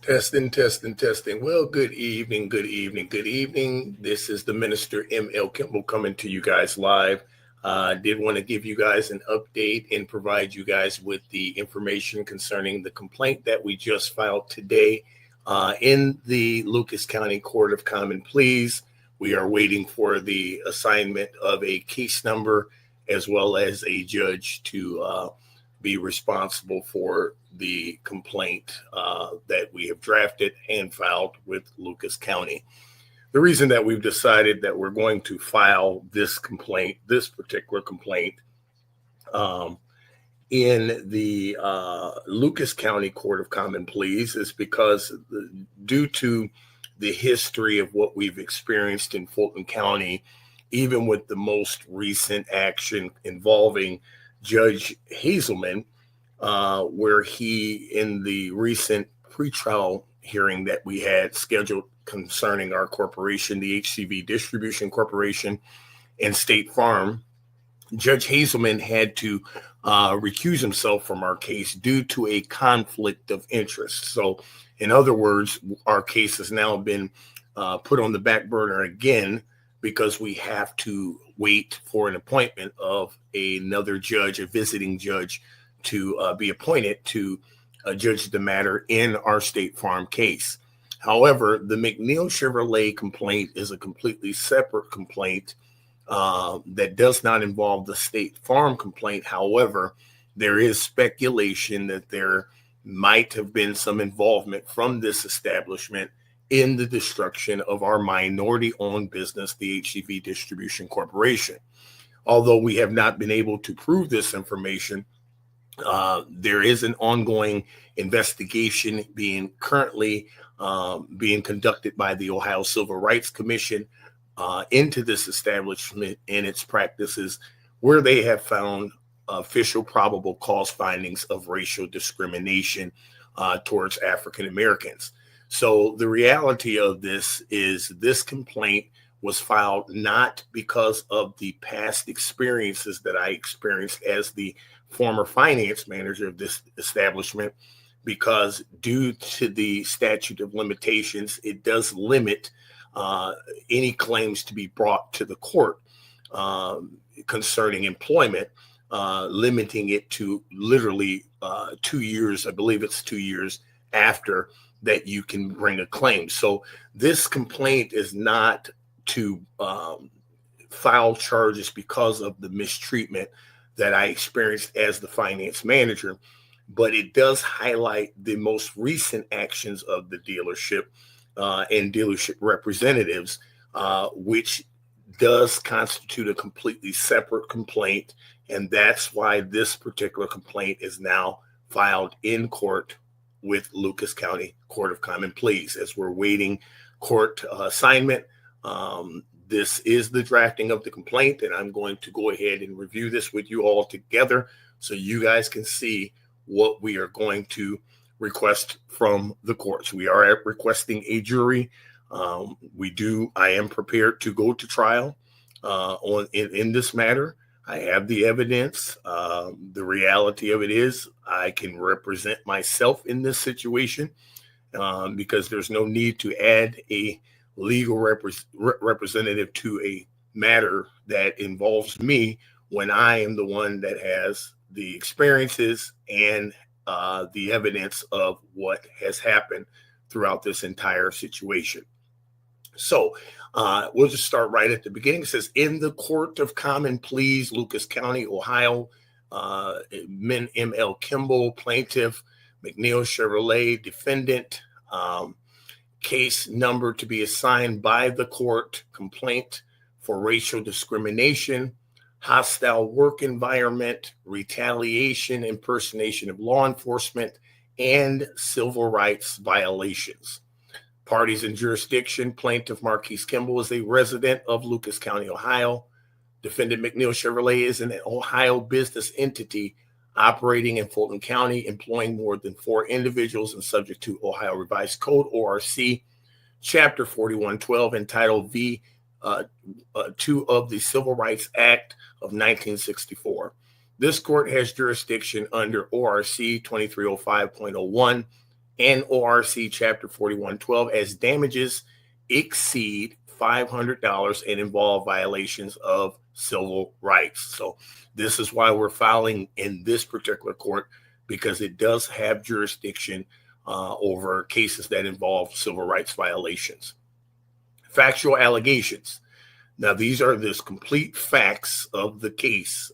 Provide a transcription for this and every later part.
Testing, testing, testing. Well, good evening, good evening, good evening. This is the Minister McNeill Kimble coming to you guys live. I did want to give you guys an update and provide you guys with the information concerning the complaint that we just filed today in the Lucas County Court of Common Pleas. We are waiting for the assignment of a case number as well as a judge to be responsible for the complaint that we have drafted and filed with Lucas County. The reason that we've decided that we're going to file this complaint, this particular complaint, in the Lucas County Court of Common Pleas is because due to the history of what we've experienced in Fulton County, even with the most recent action involving Judge Hazelman, where he, in the recent pretrial hearing that we had scheduled concerning our corporation, the HCV Distribution Corporation and State Farm, Judge Hazelman had to recuse himself from our case due to a conflict of interest. So, in other words, our case has now been put on the back burner again because we have to wait for an appointment of another judge, a visiting judge, to be appointed to judge the matter in our State Farm case. However, the McNeill Chevrolet complaint is a completely separate complaint that does not involve the State Farm complaint. However, there is speculation that there might have been some involvement from this establishment in the destruction of our minority-owned business, the HCV Distribution Corporation. Although we have not been able to prove this information, there is an ongoing investigation currently being conducted by the Ohio Civil Rights Commission into this establishment and its practices, where they have found official probable cause findings of racial discrimination towards African Americans. So the reality of this is this complaint was filed not because of the past experiences that I experienced as the former finance manager of this establishment, because due to the statute of limitations, it does limit any claims to be brought to the court concerning employment, limiting it to literally 2 years. I believe it's 2 years after that you can bring a claim. So this complaint is not to file charges because of the mistreatment that I experienced as the finance manager, but it does highlight the most recent actions of the dealership and dealership representatives, which does constitute a completely separate complaint. And that's why this particular complaint is now filed in court with Lucas County Court of Common Pleas as we're waiting court assignment. This is the drafting of the complaint, and I'm going to go ahead and review this with you all together so you guys can see what we are going to request from the courts. We are requesting a jury. I am prepared to go to trial in this matter. I have the evidence. The reality of it is I can represent myself in this situation because there's no need to add a legal representative to a matter that involves me when I am the one that has the experiences and the evidence of what has happened throughout this entire situation. So we'll just start right at the beginning. It says, in the Court of Common Pleas, Lucas County, Ohio, McNeill Kimble, plaintiff, McNeill Chevrolet, defendant, case number to be assigned by the court, complaint for racial discrimination, hostile work environment, retaliation, impersonation of law enforcement, and civil rights violations. Parties in jurisdiction: plaintiff Marquis Kimble is a resident of Lucas County, Ohio. Defendant McNeill Chevrolet is an Ohio business entity operating in Fulton County, employing more than 4 individuals and subject to Ohio Revised Code, ORC, Chapter 4112, entitled V2 of the Civil Rights Act of 1964. This court has jurisdiction under ORC 2305.01 and ORC Chapter 4112 as damages exceed $500 and involve violations of civil rights. So this is why we're filing in this particular court, because it does have jurisdiction over cases that involve civil rights violations. Factual allegations. Now, these are the complete facts of the case,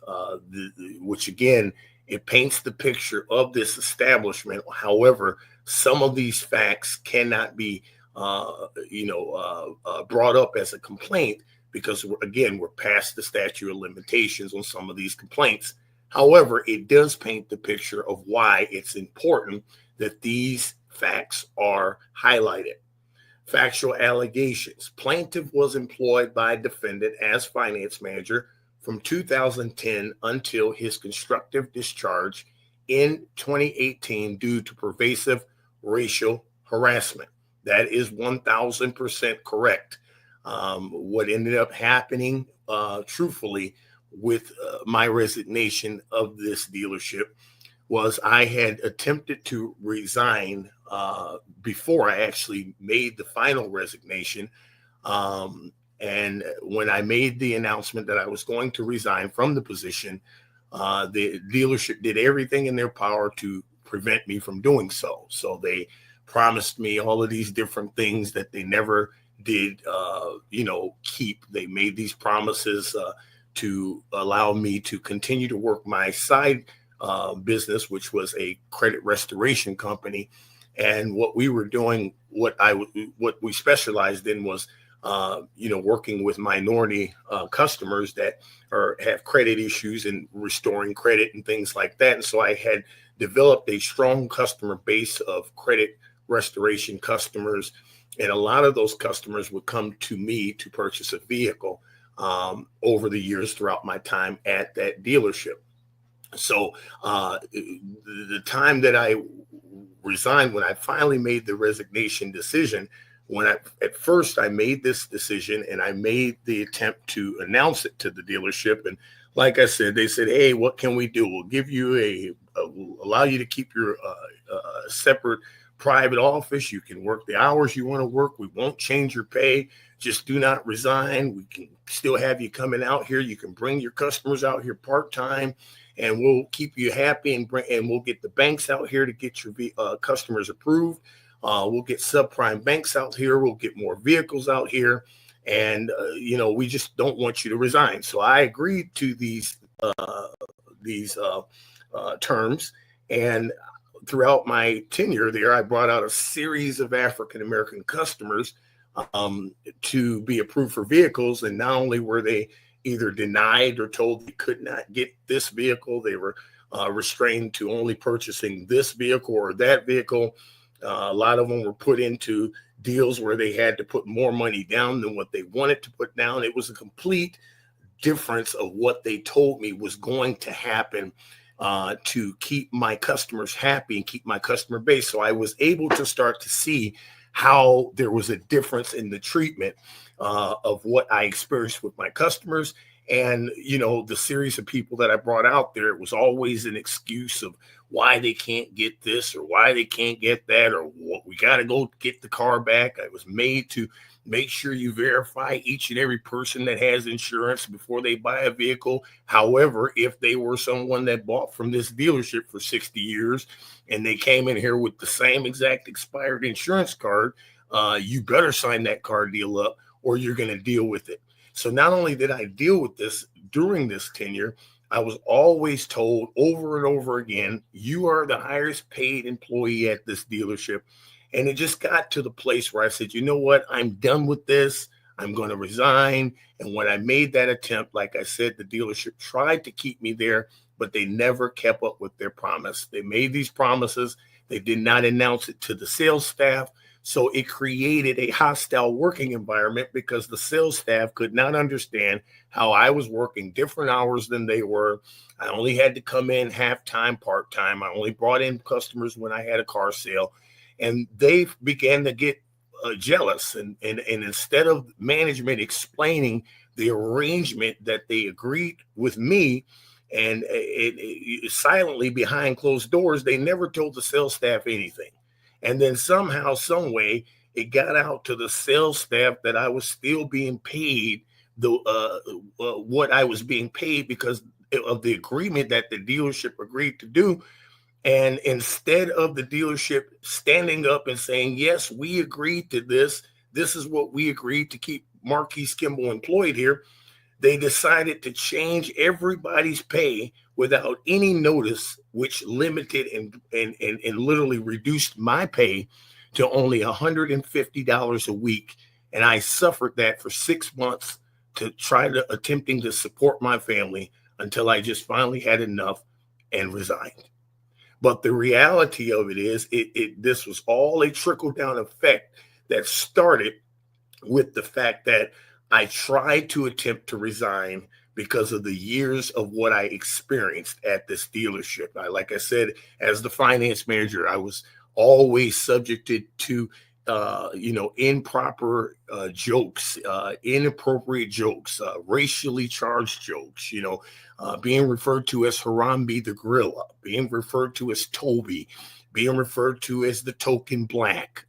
which again, it paints the picture of this establishment. However, some of these facts cannot be, brought up as a complaint because, we're past the statute of limitations on some of these complaints. However, it does paint the picture of why it's important that these facts are highlighted. Factual allegations. Plaintiff was employed by defendant as finance manager from 2010 until his constructive discharge in 2018 due to pervasive racial harassment. That is 1,000% correct. What ended up happening, truthfully, with my resignation of this dealership was I had attempted to resign before I actually made the final resignation. And when I made the announcement that I was going to resign from the position, the dealership did everything in their power to prevent me from doing so. So they promised me all of these different things that they never did, keep. They made these promises to allow me to continue to work my side business, which was a credit restoration company. And what we were doing, what we specialized in was, working with minority customers that have credit issues and restoring credit and things like that. And so I had developed a strong customer base of credit restoration customers. And a lot of those customers would come to me to purchase a vehicle over the years throughout my time at that dealership. So the time that I resigned, when I finally made the resignation decision, at first I made this decision and I made the attempt to announce it to the dealership. And like I said, they said, hey, what can we do? We'll give you we'll allow you to keep your separate private office. You can work the hours you want to work. We won't change your pay. Just do not resign. We can still have you coming out here. You can bring your customers out here part-time, and we'll keep you happy and we'll get the banks out here to get your customers approved. We'll get subprime banks out here. We'll get more vehicles out here. And, we just don't want you to resign. So I agreed to these terms. And throughout my tenure there, I brought out a series of African-American customers to be approved for vehicles. And not only were they either denied or told they could not get this vehicle, they were restrained to only purchasing this vehicle or that vehicle. A lot of them were put into deals where they had to put more money down than what they wanted to put down. It was a complete difference of what they told me was going to happen to keep my customers happy and keep my customer base. So I was able to start to see how there was a difference in the treatment of what I experienced with my customers. And, the series of people that I brought out there, it was always an excuse of why they can't get this or why they can't get that, or what, we got to go get the car back. I was made to make sure you verify each and every person that has insurance before they buy a vehicle. However, if they were someone that bought from this dealership for 60 years and they came in here with the same exact expired insurance card, you better sign that car deal up or you're going to deal with it. So not only did I deal with this during this tenure, I was always told over and over again, you are the highest paid employee at this dealership. And it just got to the place where I said, you know what, I'm done with this. I'm going to resign. And when I made that attempt, like I said, the dealership tried to keep me there, but they never kept up with their promise. They made these promises. They did not announce it to the sales staff. So it created a hostile working environment because the sales staff could not understand how I was working different hours than they were. I only had to come in half-time, part-time. I only brought in customers when I had a car sale. And they began to get jealous. And instead of management explaining the arrangement that they agreed with me, and it silently behind closed doors, they never told the sales staff anything. And then somehow, some way, it got out to the sales staff that I was still being paid what I was being paid because of the agreement that the dealership agreed to do. And instead of the dealership standing up and saying, yes, we agreed to this, this is what we agreed to keep Marquis Kimble employed here, they decided to change everybody's pay without any notice, which limited and literally reduced my pay to only $150 a week. And I suffered that for 6 months to try to attempting to support my family until I just finally had enough and resigned. But the reality of it is this was all a trickle down effect that started with the fact that I tried to attempt to resign because of the years of what I experienced at this dealership. Like I said, as the finance manager, I was always subjected to improper jokes, inappropriate jokes, racially charged jokes, being referred to as Harambe the Gorilla, being referred to as Toby, being referred to as the token black,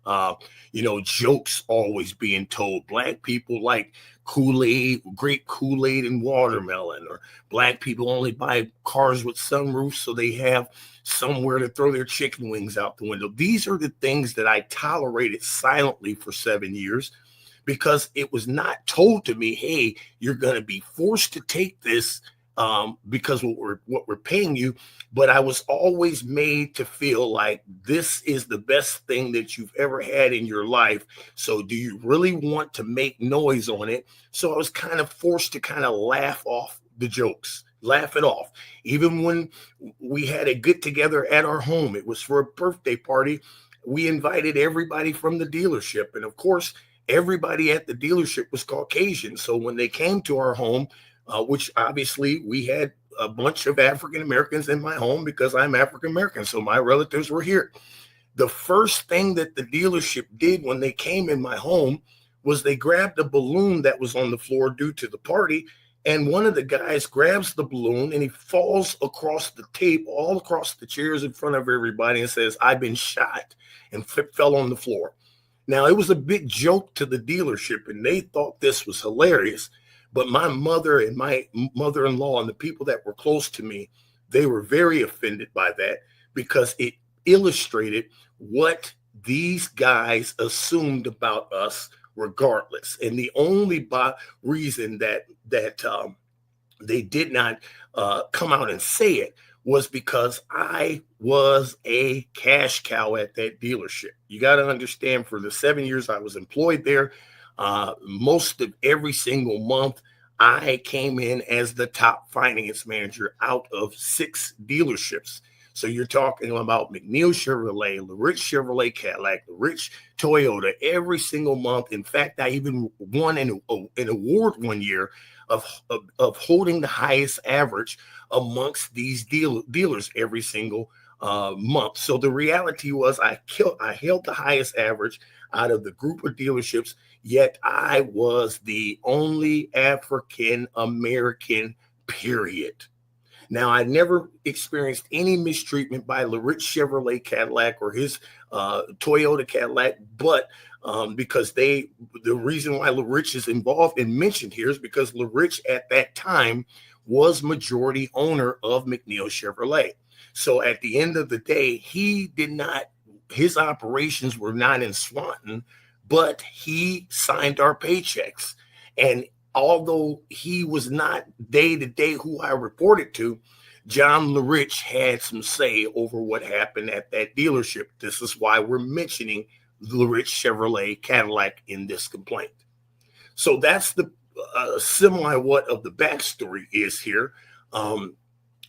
jokes always being told. Black people like Kool-Aid, grape Kool-Aid and watermelon, or black people only buy cars with sunroofs so they have somewhere to throw their chicken wings out the window. These are the things that I tolerated silently for 7 years because it was not told to me, hey, you're going to be forced to take this because what we're paying you. But I was always made to feel like this is the best thing that you've ever had in your life. So do you really want to make noise on it? So I was kind of forced to kind of laugh off the jokes, laugh it off. Even when we had a get together at our home, it was for a birthday party. We invited everybody from the dealership. And of course, everybody at the dealership was Caucasian. So when they came to our home, which obviously we had a bunch of African Americans in my home because I'm African American. So my relatives were here. The first thing that the dealership did when they came in my home was they grabbed a balloon that was on the floor due to the party. And one of the guys grabs the balloon and he falls across the tape, all across the chairs in front of everybody, and says, "I've been shot," and fell on the floor. Now, it was a big joke to the dealership and they thought this was hilarious. But my mother and my mother-in-law and the people that were close to me, they were very offended by that because it illustrated what these guys assumed about us regardless. And the only reason that they did not come out and say it was because I was a cash cow at that dealership. You got to understand, for the 7 years I was employed there, most of every single month, I came in as the top finance manager out of 6 dealerships. So you're talking about McNeill Chevrolet, LaRich Chevrolet Cadillac, LaRich Toyota, every single month. In fact, I even won an award one year of holding the highest average amongst these dealers every single month. So the reality was I held the highest average out of the group of dealerships, yet I was the only African American, period. Now, I never experienced any mistreatment by LaRich Chevrolet Cadillac or his Toyota Cadillac, but because the reason why LaRich is involved and mentioned here is because LaRich at that time was majority owner of McNeill Chevrolet. So at the end of the day, his operations were not in Swanton, but he signed our paychecks. And although he was not day to day who I reported to, John LaRich had some say over what happened at that dealership. This is why we're mentioning LaRich Chevrolet Cadillac in this complaint. So that's the semi what of the backstory is here.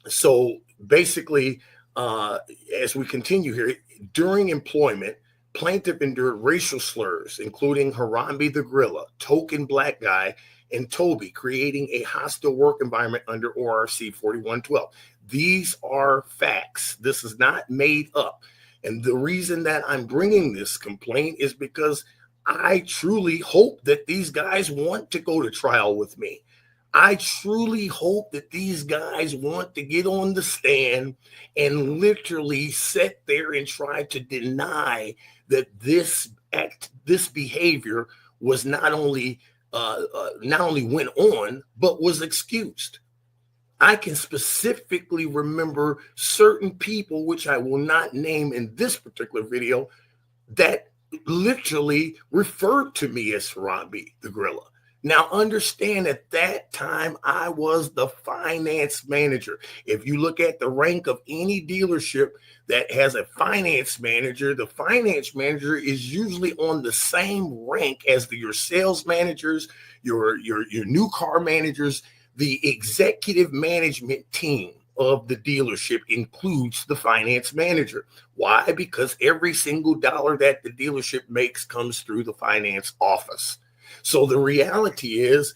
So basically, as we continue here, during employment, plaintiff endured racial slurs, including Harambe the Gorilla, token black guy, and Toby, creating a hostile work environment under ORC 4112. These are facts. This is not made up. And the reason that I'm bringing this complaint is because I truly hope that these guys want to go to trial with me. I truly hope that these guys want to get on the stand and literally sit there and try to deny that this behavior was not only went on, but was excused. I can specifically remember certain people, which I will not name in this particular video, that literally referred to me as Harambe the Gorilla. Now, understand at that time, I was the finance manager. If you look at the rank of any dealership that has a finance manager, the finance manager is usually on the same rank as your sales managers, your new car managers. The executive management team of the dealership includes the finance manager. Why? Because every single dollar that the dealership makes comes through the finance office. So the reality is,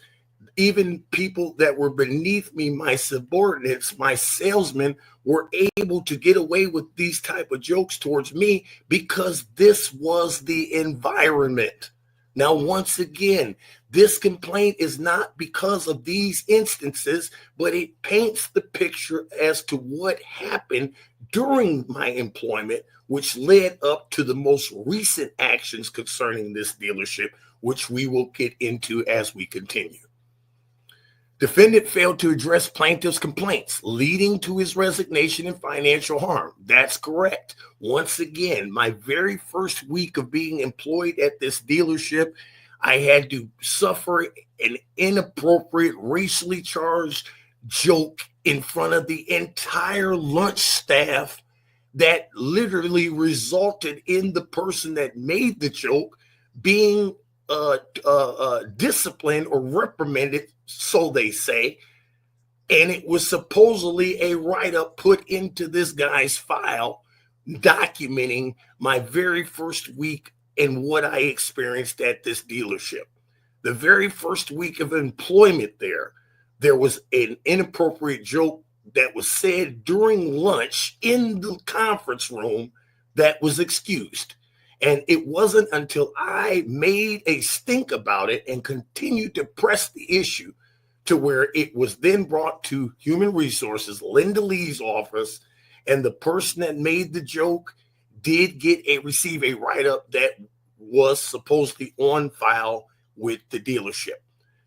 even people that were beneath me, my subordinates, my salesmen, were able to get away with these type of jokes towards me because this was the environment. Now, once again, this complaint is not because of these instances, but it paints the picture as to what happened during my employment, which led up to the most recent actions concerning this dealership, which we will get into as we continue. Defendant failed to address plaintiff's complaints, leading to his resignation and financial harm. That's correct. Once again, my very first week of being employed at this dealership, I had to suffer an inappropriate, racially charged joke in front of the entire lunch staff that literally resulted in the person that made the joke being disciplined or reprimanded, so they say. And it was supposedly a write-up put into this guy's file documenting my very first week and what I experienced at this dealership. The very first week of employment there was an inappropriate joke that was said during lunch in the conference room that was excused. And it wasn't until I made a stink about it and continued to press the issue to where it was then brought to Human Resources, Linda Lee's office, and the person that made the joke did receive a write-up that was supposedly on file with the dealership.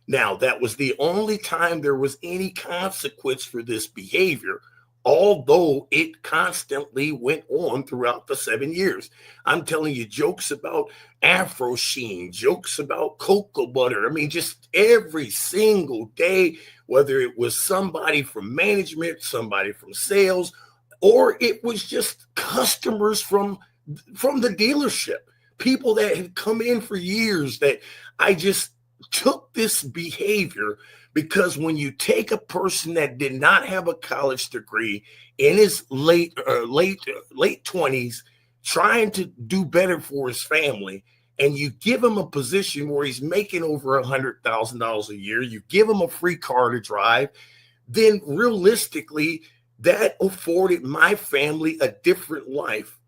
Now, that was the only time there was any consequence for this behavior, although it constantly went on throughout the 7 years. I'm telling you, jokes about Afro Sheen, jokes about cocoa butter. I mean, just every single day, whether it was somebody from management, somebody from sales, or it was just customers from the dealership, people that had come in for years, that I just took this behavior. Because when you take a person that did not have a college degree in his late 20s, trying to do better for his family, and you give him a position where he's making over $100,000 a year, you give him a free car to drive, then realistically, that afforded my family a different life.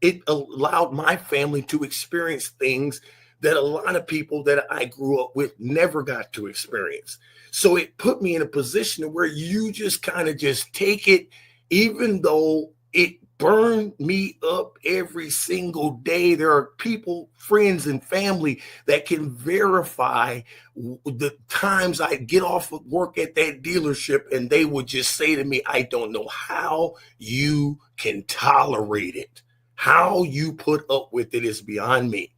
It allowed my family to experience things that a lot of people that I grew up with never got to experience. So it put me in a position where you just kind of just take it, even though it burned me up every single day. There are people, friends and family that can verify the times I get off of work at that dealership and they would just say to me, I don't know how you can tolerate it. How you put up with it is beyond me.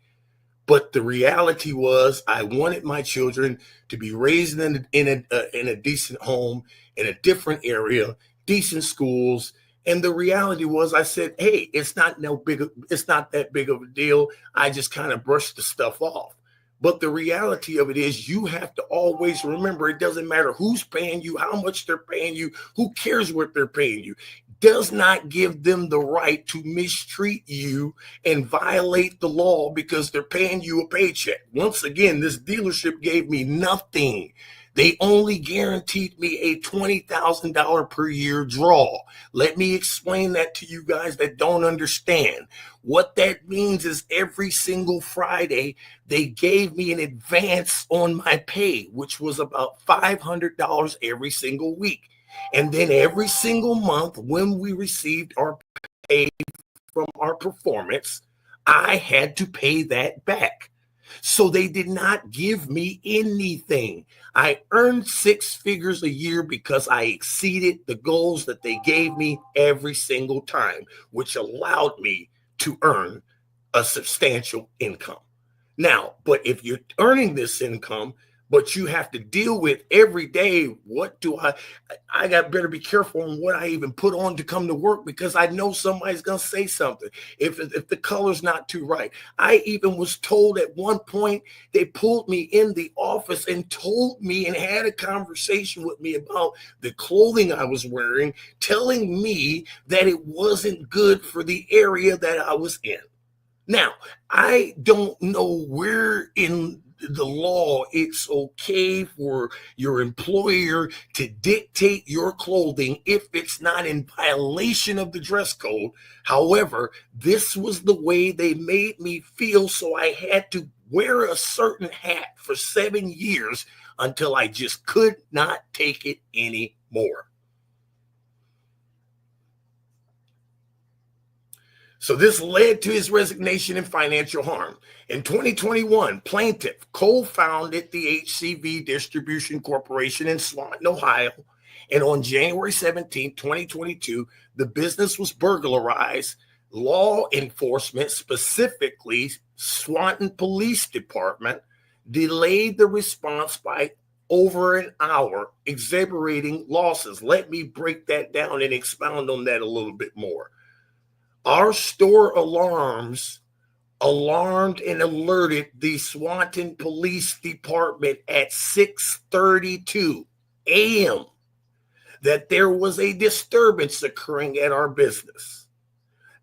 But the reality was, I wanted my children to be raised in a decent home, in a different area, decent schools. And the reality was, I said, hey, it's not that big of a deal. I just kind of brushed the stuff off. But the reality of it is, you have to always remember, it doesn't matter who's paying you, how much they're paying you, who cares what they're paying you. Does not give them the right to mistreat you and violate the law because they're paying you a paycheck. Once again, this dealership gave me nothing. They only guaranteed me a $20,000 per year draw. Let me explain that to you guys that don't understand. What that means is every single Friday, they gave me an advance on my pay, which was about $500 every single week. And then every single month, when we received our pay from our performance, I had to pay that back. So they did not give me anything. I earned six figures a year because I exceeded the goals that they gave me every single time, which allowed me to earn a substantial income. Now, but if you're earning this income, but you have to deal with every day, what do I got better be careful on what I even put on to come to work, because I know somebody's going to say something if the color's not too right. I even was told at one point, they pulled me in the office and told me and had a conversation with me about the clothing I was wearing, telling me that it wasn't good for the area that I was in. Now, I don't know where in the law it's okay for your employer to dictate your clothing if it's not in violation of the dress code. However, this was the way they made me feel, so I had to wear a certain hat for 7 years until I just could not take it anymore. So this led to his resignation and financial harm. In 2021, plaintiff co-founded the HCV Distribution Corporation in Swanton, Ohio. And on January 17, 2022, the business was burglarized. Law enforcement, specifically Swanton Police Department, delayed the response by over an hour, exacerbating losses. Let me break that down and expound on that a little bit more. Our store alarms alarmed and alerted the Swanton Police Department at 6:32 a.m. that there was a disturbance occurring at our business.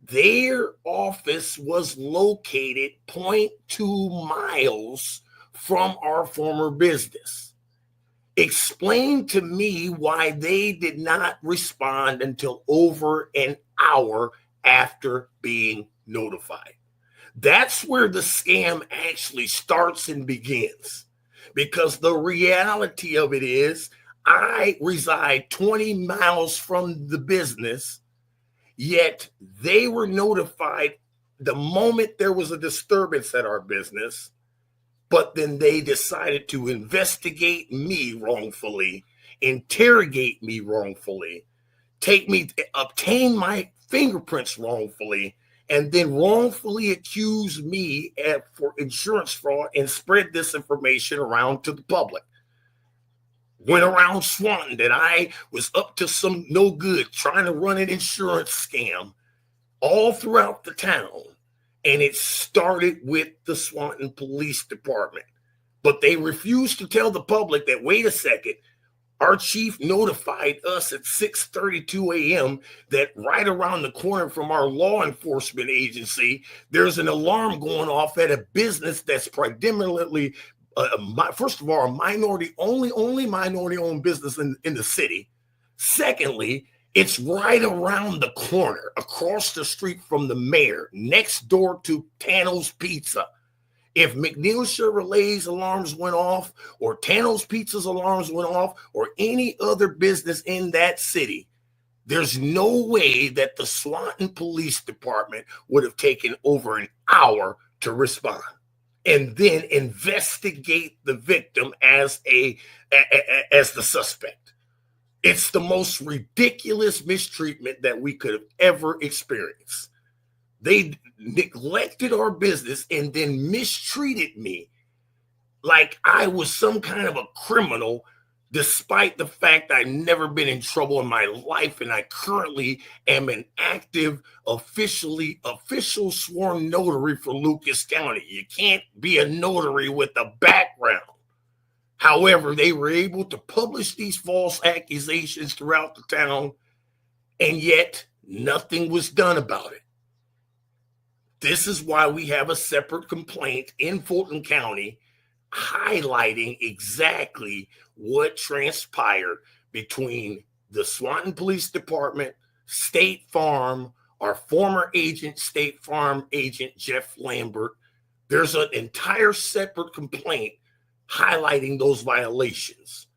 Their office was located 0.2 miles from our former business. Explain to me why they did not respond until over an hour after being notified. That's where the scam actually starts and begins, because the reality of it is I reside 20 miles from the business, yet they were notified the moment there was a disturbance at our business, but then they decided to investigate me wrongfully, interrogate me wrongfully, obtain my fingerprints wrongfully, and then wrongfully accuse me for insurance fraud and spread this information around to the public. Went around Swanton that I was up to some no good, trying to run an insurance scam all throughout the town. And it started with the Swanton Police Department. But they refused to tell the public that, wait a second, our chief notified us at 6:32 a.m. that right around the corner from our law enforcement agency, there's an alarm going off at a business that's predominantly, first of all, a only minority-owned business in the city. Secondly, it's right around the corner, across the street from the mayor, next door to Tano's Pizza. If McNeill Chevrolet's alarms went off, or Tano's Pizza's alarms went off, or any other business in that city, there's no way that the Swanton Police Department would have taken over an hour to respond and then investigate the victim as the suspect. It's the most ridiculous mistreatment that we could have ever experienced. They neglected our business and then mistreated me like I was some kind of a criminal, despite the fact I've never been in trouble in my life, and I currently am an active, official sworn notary for Lucas County. You can't be a notary with a background. However, they were able to publish these false accusations throughout the town, and yet nothing was done about it. This is why we have a separate complaint in Fulton County highlighting exactly what transpired between the Swanton Police Department, State Farm, our former agent, State Farm agent Jeff Lambert. There's an entire separate complaint highlighting those violations.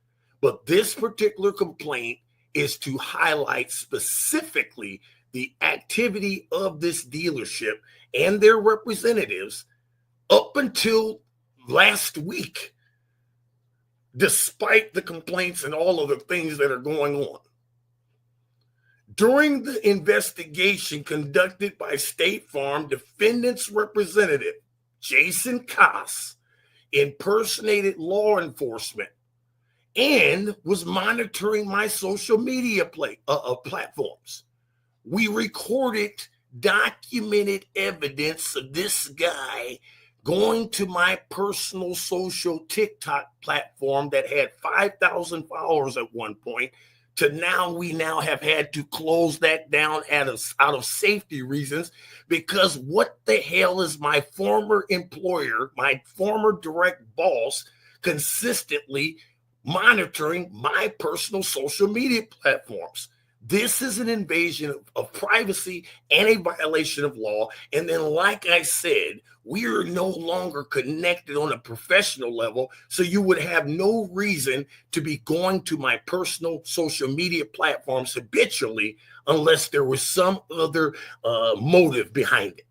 But this particular complaint is to highlight specifically the activity of this dealership and their representatives up until last week, despite the complaints and all of the things that are going on. During the investigation conducted by State Farm, defendant's representative, Jason Koss, impersonated law enforcement and was monitoring my social media platforms. We recorded documented evidence of this guy going to my personal social TikTok platform that had 5,000 followers at one point, to we now have had to close that down out of safety reasons, because what the hell is my former employer, my former direct boss, consistently monitoring my personal social media platforms? This is an invasion of privacy and a violation of law. And then, like I said, we are no longer connected on a professional level, so you would have no reason to be going to my personal social media platforms habitually unless there was some other motive behind it.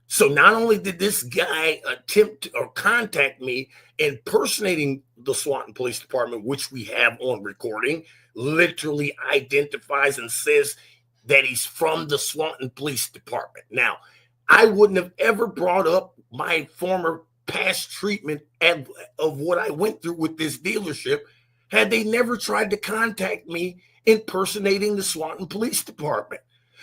So not only did this guy attempt or contact me impersonating the Swanton Police Department, which we have on recording, literally identifies and says that he's from the Swanton Police Department. Now, I wouldn't have ever brought up my former past treatment of what I went through with this dealership had they never tried to contact me impersonating the Swanton Police Department.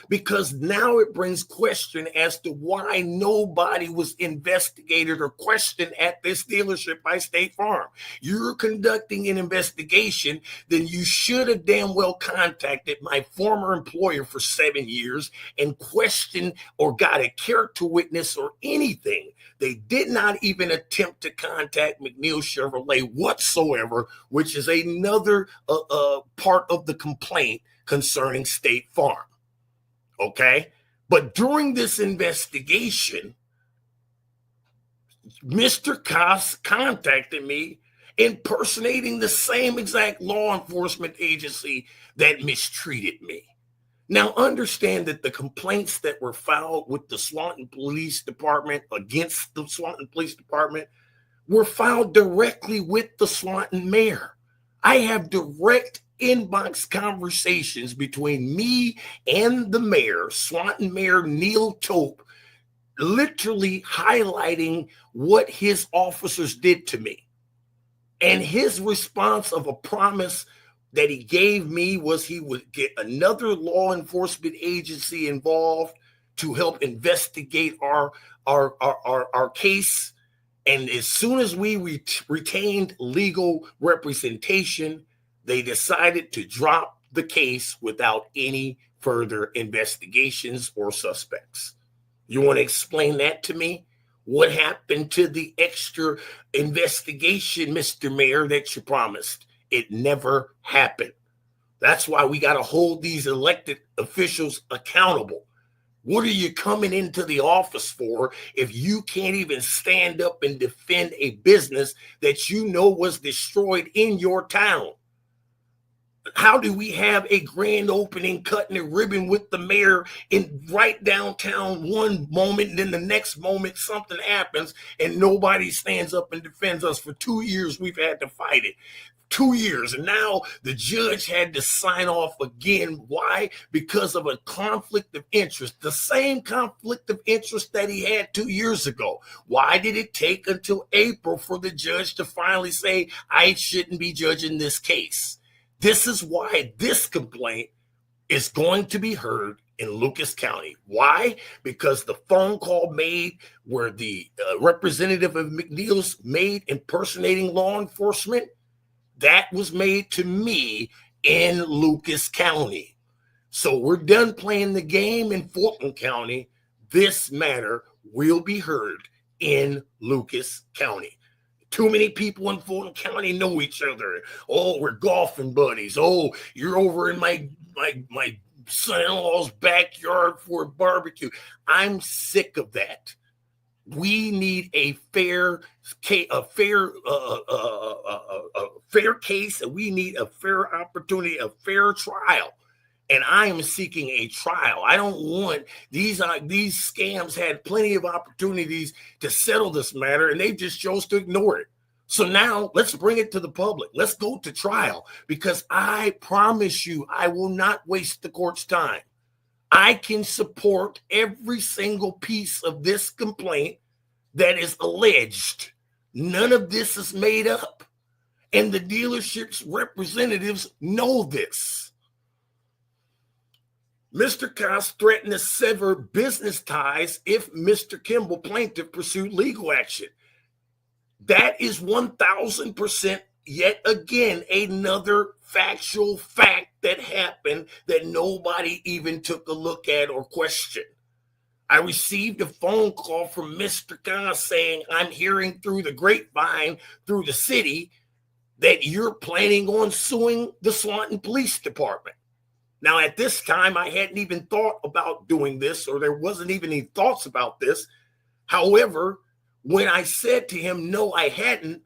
Because now it brings question as to why nobody was investigated or questioned at this dealership by State Farm. You're conducting an investigation, then you should have damn well contacted my former employer for 7 years and questioned or got a character witness or anything. They did not even attempt to contact McNeill Chevrolet whatsoever, which is another part of the complaint concerning State Farm. Okay, but during this investigation, Mr. Koss contacted me impersonating the same exact law enforcement agency that mistreated me. Now, understand that the complaints that were filed with the Swanton Police Department against the Swanton Police Department were filed directly with the Swanton mayor. I have direct inbox conversations between me and the mayor, Swanton Mayor Neil Tope, literally highlighting what his officers did to me. And his response of a promise that he gave me was he would get another law enforcement agency involved to help investigate our case. And as soon as we retained legal representation, they decided to drop the case without any further investigations or suspects. You want to explain that to me? What happened to the extra investigation, Mr. Mayor, that you promised? It never happened. That's why we got to hold these elected officials accountable. What are you coming into the office for if you can't even stand up and defend a business that you know was destroyed in your town? How do we have a grand opening, cutting a ribbon with the mayor in right downtown one moment, and then the next moment something happens and nobody stands up and defends us? For 2 years, we've had to fight it. 2 years. And now the judge had to sign off again. Why? Because of a conflict of interest. The same conflict of interest that he had 2 years ago. Why did it take until April for the judge to finally say, I shouldn't be judging this case? This is why this complaint is going to be heard in Lucas County. Why? Because the phone call made where the representative of McNeill's made impersonating law enforcement, that was made to me in Lucas County. So we're done playing the game in Fulton County. This matter will be heard in Lucas County. Too many people in Fulton County know each other. Oh, we're golfing buddies. Oh, you're over in my son-in-law's backyard for a barbecue. I'm sick of that. We need a fair case, and we need a fair opportunity, a fair trial. And I am seeking a trial. I don't want these scams had plenty of opportunities to settle this matter, and they just chose to ignore it. So now let's bring it to the public. Let's go to trial, because I promise you, I will not waste the court's time. I can support every single piece of this complaint that is alleged. None of this is made up. And the dealership's representatives know this. Mr. Koss threatened to sever business ties if Mr. Kimble plaintiff pursued legal action. That is 1,000% yet again another factual fact that happened that nobody even took a look at or questioned. I received a phone call from Mr. Koss saying, I'm hearing through the grapevine, through the city, that you're planning on suing the Swanton Police Department. Now, at this time, I hadn't even thought about doing this, or there wasn't even any thoughts about this. However, when I said to him, no, I hadn't,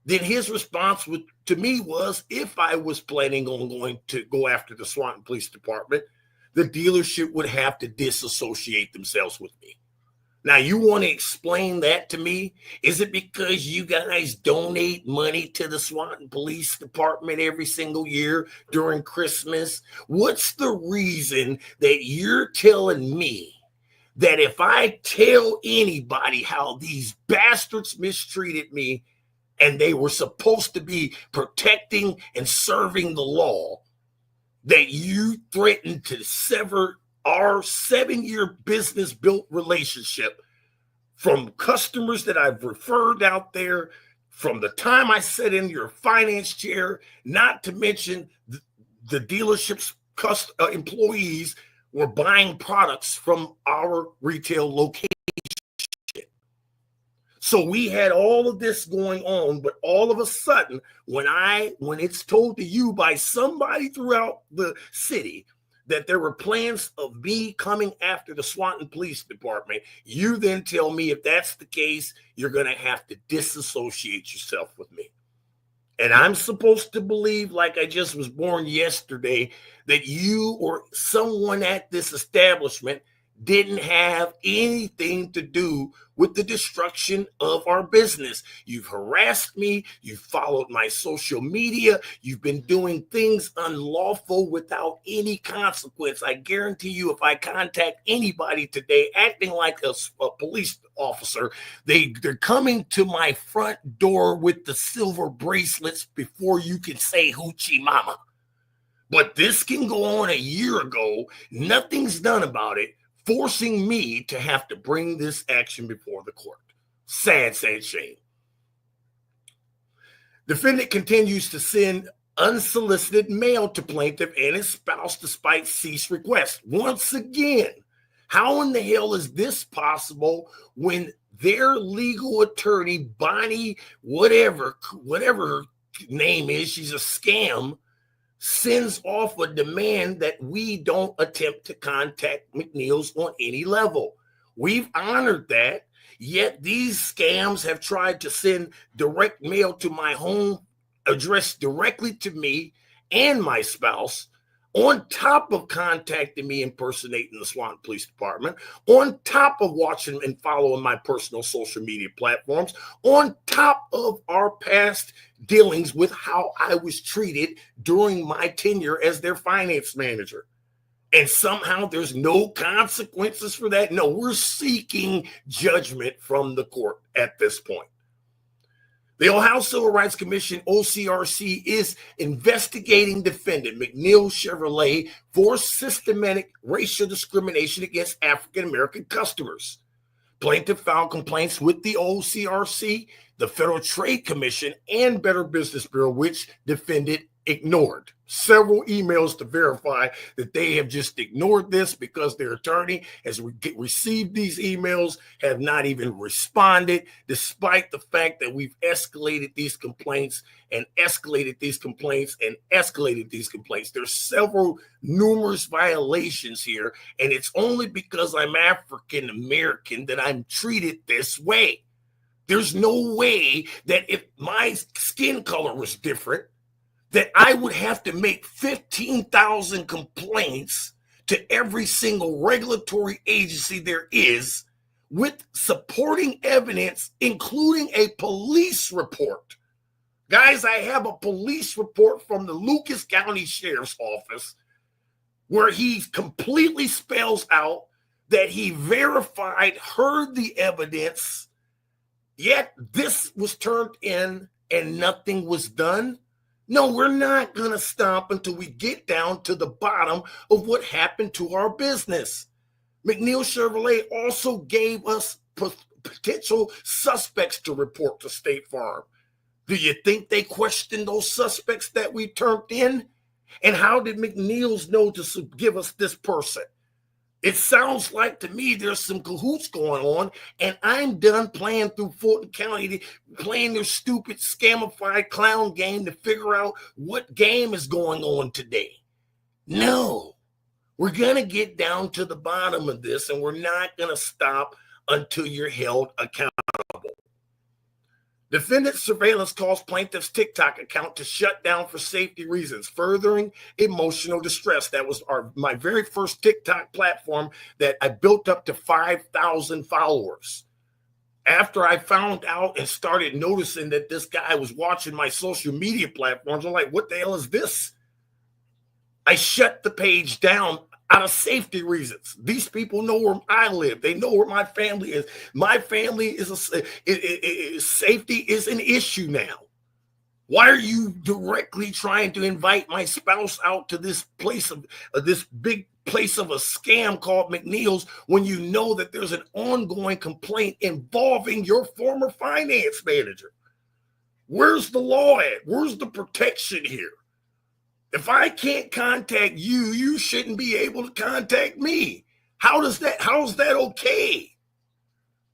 then his response to me was, if I was planning on going to go after the Swanton Police Department, the dealership would have to disassociate themselves with me. Now, you want to explain that to me? Is it because you guys donate money to the Swanton Police Department every single year during Christmas? What's the reason that you're telling me that if I tell anybody how these bastards mistreated me and they were supposed to be protecting and serving the law, that you threatened to sever our 7-year business built relationship from customers that I've referred out there from the time I sat in your finance chair, not to mention the dealership's employees were buying products from our retail location. So we had all of this going on, but all of a sudden, when it's told to you by somebody throughout the city that there were plans of me coming after the Swanton Police Department, you then tell me if that's the case, you're going to have to disassociate yourself with me. And I'm supposed to believe, like I just was born yesterday, that you or someone at this establishment didn't have anything to do with the destruction of our business. You've harassed me. You've followed my social media. You've been doing things unlawful without any consequence. I guarantee you, if I contact anybody today acting like a police officer, they're coming to my front door with the silver bracelets before you can say hoochie mama. But this can go on a year ago. Nothing's done about it, forcing me to have to bring this action before the court. Sad, sad shame. Defendant continues to send unsolicited mail to plaintiff and his spouse despite cease requests. Once again, how in the hell is this possible when their legal attorney, Bonnie, whatever her name is, she's a scam, sends off a demand that we don't attempt to contact McNeill's on any level. We've honored that, yet these scams have tried to send direct mail to my home addressed directly to me and my spouse, on top of contacting me impersonating the Swanton Police Department, on top of watching and following my personal social media platforms, on top of our past dealings with how I was treated during my tenure as their finance manager. And somehow there's no consequences for that. No, we're seeking judgment from the court at this point. The Ohio Civil Rights Commission, OCRC, is investigating defendant McNeill Chevrolet for systematic racial discrimination against African-American customers. Plaintiff filed complaints with the OCRC, the Federal Trade Commission, and Better Business Bureau, which defendant ignored. Several emails to verify that they have just ignored this because their attorney has received these emails, have not even responded, despite the fact that we've escalated these complaints and escalated these complaints and escalated these complaints. There's several numerous violations here, and it's only because I'm African American that I'm treated this way. There's no way that if my skin color was different, that I would have to make 15,000 complaints to every single regulatory agency there is with supporting evidence, including a police report. Guys, I have a police report from the Lucas County Sheriff's Office where he completely spells out that he verified, heard the evidence, yet this was turned in and nothing was done. No, we're not going to stop until we get down to the bottom of what happened to our business. McNeill Chevrolet also gave us potential suspects to report to State Farm. Do you think they questioned those suspects that we turned in? And how did McNeill's know to give us this person? It sounds like to me there's some cahoots going on, and I'm done playing through Fulton County, playing their stupid scamified clown game to figure out what game is going on today. No, we're going to get down to the bottom of this, and we're not going to stop until you're held accountable. Defendant surveillance caused plaintiff's TikTok account to shut down for safety reasons, furthering emotional distress. That was my very first TikTok platform that I built up to 5,000 followers. After I found out and started noticing that this guy was watching my social media platforms, I'm like, what the hell is this? I shut the page down out of safety reasons. These people know where I live. They know where my family is. My family is safety is an issue now. Why are you directly trying to invite my spouse out to this place of this big place of a scam called McNeill's when you know that there's an ongoing complaint involving your former finance manager? Where's the law at? Where's the protection here? If I can't contact you, you shouldn't be able to contact me. How is that okay?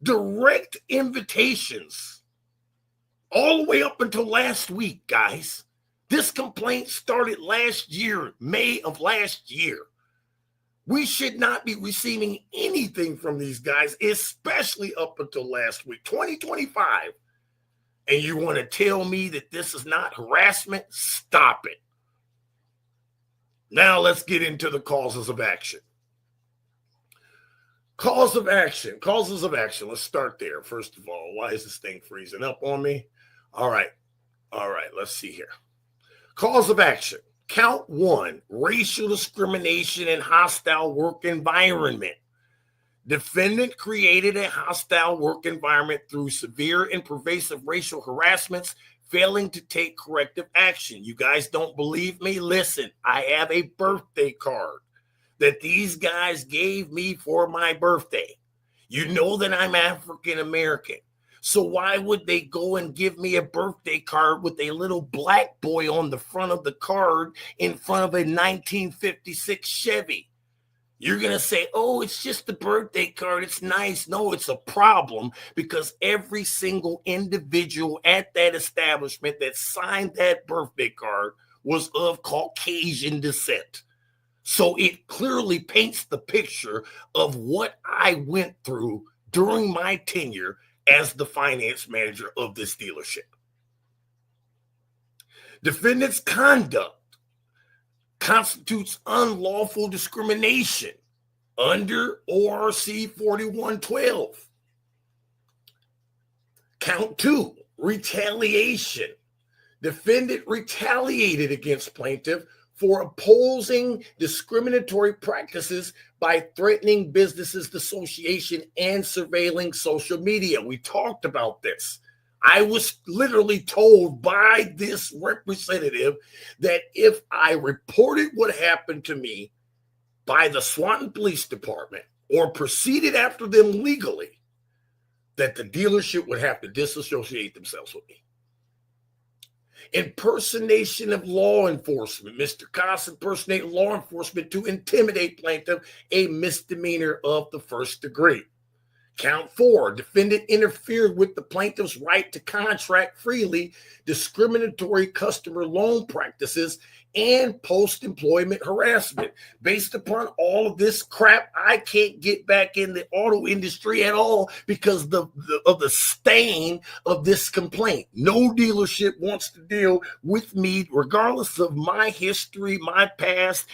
Direct invitations all the way up until last week, guys. This complaint started last year, May of last year. We should not be receiving anything from these guys, especially up until last week, 2025. And you want to tell me that this is not harassment? Stop it. Now let's get into the causes of action. Causes of action. Let's start there. First of all, why is this thing freezing up on me? All right. Let's see here. Cause of action. Count 1, racial discrimination and hostile work environment. Defendant created a hostile work environment through severe and pervasive racial harassments, failing to take corrective action. You guys don't believe me? Listen, I have a birthday card that these guys gave me for my birthday. You know that I'm African American. So why would they go and give me a birthday card with a little black boy on the front of the card in front of a 1956 Chevy? You're going to say, oh, it's just a birthday card. It's nice. No, it's a problem because every single individual at that establishment that signed that birthday card was of Caucasian descent. So it clearly paints the picture of what I went through during my tenure as the finance manager of this dealership. Defendant's conduct constitutes unlawful discrimination under ORC 4112. Count 2, retaliation. Defendant retaliated against plaintiff for opposing discriminatory practices by threatening businesses' association and surveilling social media. We talked about this. I was literally told by this representative that if I reported what happened to me by the Swanton Police Department or proceeded after them legally, that the dealership would have to disassociate themselves with me. Impersonation of law enforcement. Mr. Koss impersonated law enforcement to intimidate plaintiff, a misdemeanor of the first degree. Count 4, defendant interfered with the plaintiff's right to contract freely, discriminatory customer loan practices, and post-employment harassment. Based upon all of this crap, I can't get back in the auto industry at all because of the stain of this complaint. No dealership wants to deal with me, regardless of my history, my past,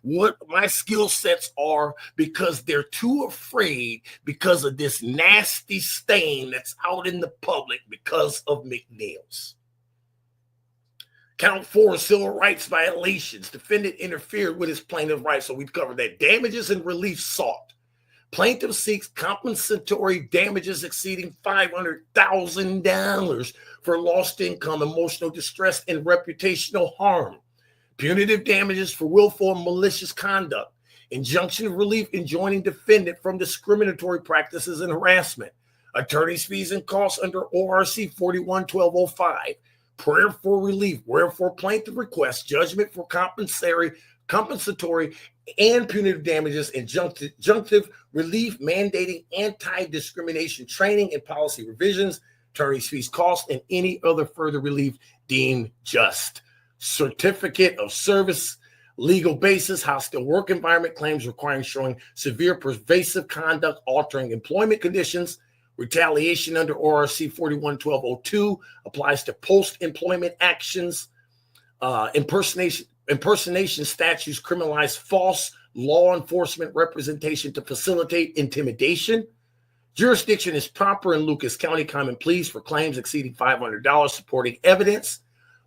what my skill sets are, because they're too afraid because of this nasty stain that's out in the public because of McNeill's. Count 4, civil rights violations. Defendant interfered with his plaintiff's rights. So we've covered that. Damages and relief sought. Plaintiff seeks compensatory damages exceeding $500,000 for lost income, emotional distress, and reputational harm. Punitive damages for willful and malicious conduct. Injunction of relief enjoining defendant from discriminatory practices and harassment. Attorney's fees and costs under ORC 41-1205. Prayer for relief, wherefore plaintiff requests judgment for compensatory and punitive damages, injunctive relief mandating anti-discrimination training and policy revisions, attorney's fees, costs, and any other further relief deemed just. Certificate of service, legal basis, hostile work environment claims requiring showing severe pervasive conduct altering employment conditions. Retaliation under ORC 41-1202 applies to post-employment actions. Impersonation statutes criminalize false law enforcement representation to facilitate intimidation. Jurisdiction is proper in Lucas County Common Pleas for claims exceeding $500 supporting evidence,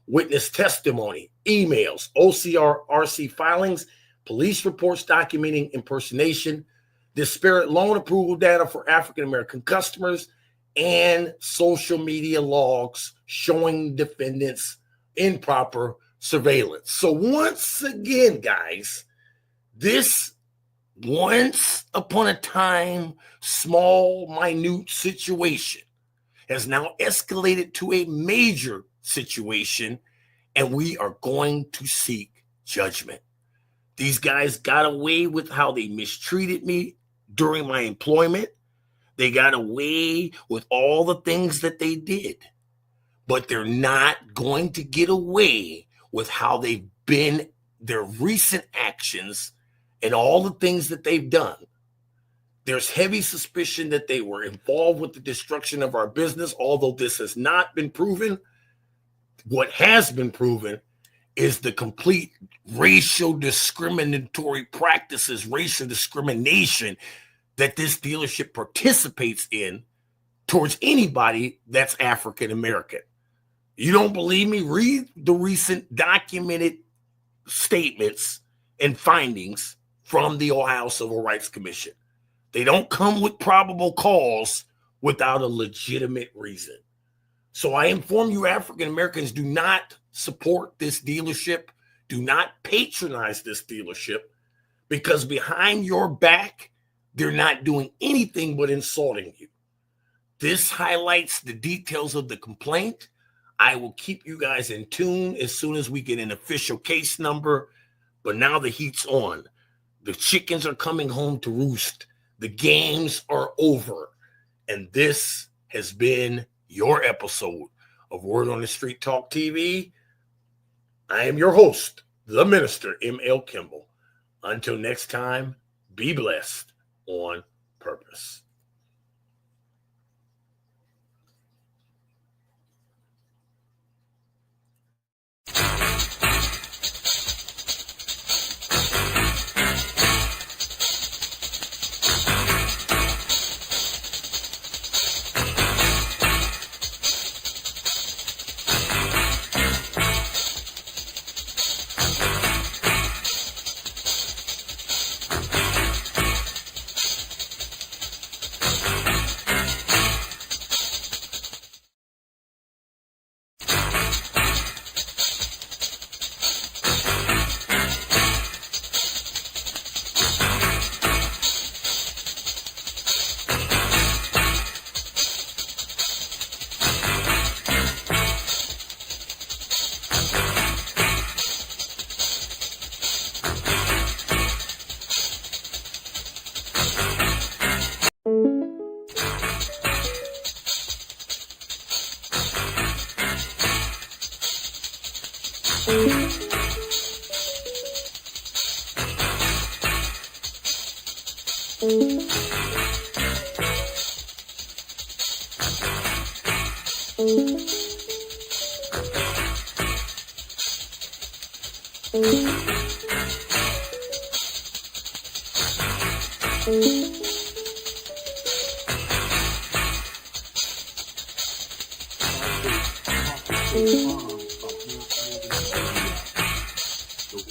witness testimony, emails, OCR, RC filings, police reports documenting impersonation, disparate loan approval data for African-American customers, and social media logs showing defendants improper surveillance. So once again, guys, this once upon a time, small, minute situation has now escalated to a major situation, and we are going to seek judgment. These guys got away with how they mistreated me during my employment. They got away with all the things that they did, but they're not going to get away with how they've been, their recent actions and all the things that they've done. There's heavy suspicion that they were involved with the destruction of our business, although this has not been proven. What has been proven is the complete racial discriminatory practices, racial discrimination that this dealership participates in towards anybody that's African American. You don't believe me? Read the recent documented statements and findings from the Ohio Civil Rights Commission. They don't come with probable cause without a legitimate reason. So I inform you, African Americans, do not support this dealership. Do not patronize this dealership, because behind your back, they're not doing anything but insulting you. This highlights the details of the complaint. I will keep you guys in tune as soon as we get an official case number. But now the heat's on. The chickens are coming home to roost. The games are over. And this has been your episode of Word on the Street Talk TV. I am your host, the Minister, McNeill Chevrolet. Until next time, be blessed on purpose. The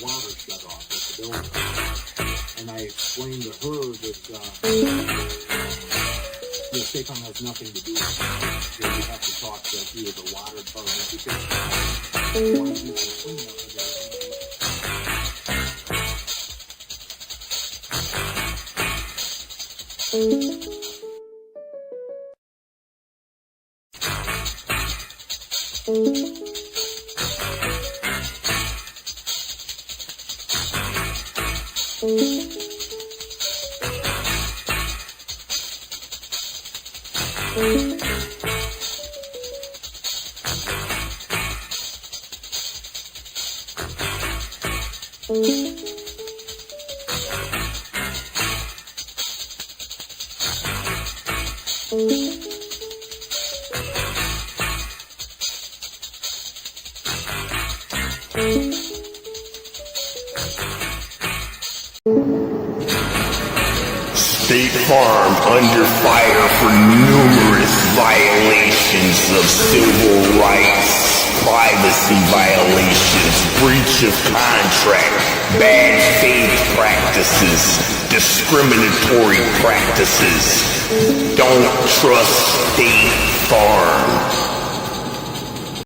water shut off at the building, and I explained to her that the SACOM has nothing to do with it. You have to talk to either the water department because they want to do some cleanup of State Farm under fire for numerous violations of civil rights, privacy violations, breach of contract, bad faith practices, discriminatory practices. Don't trust State Farm.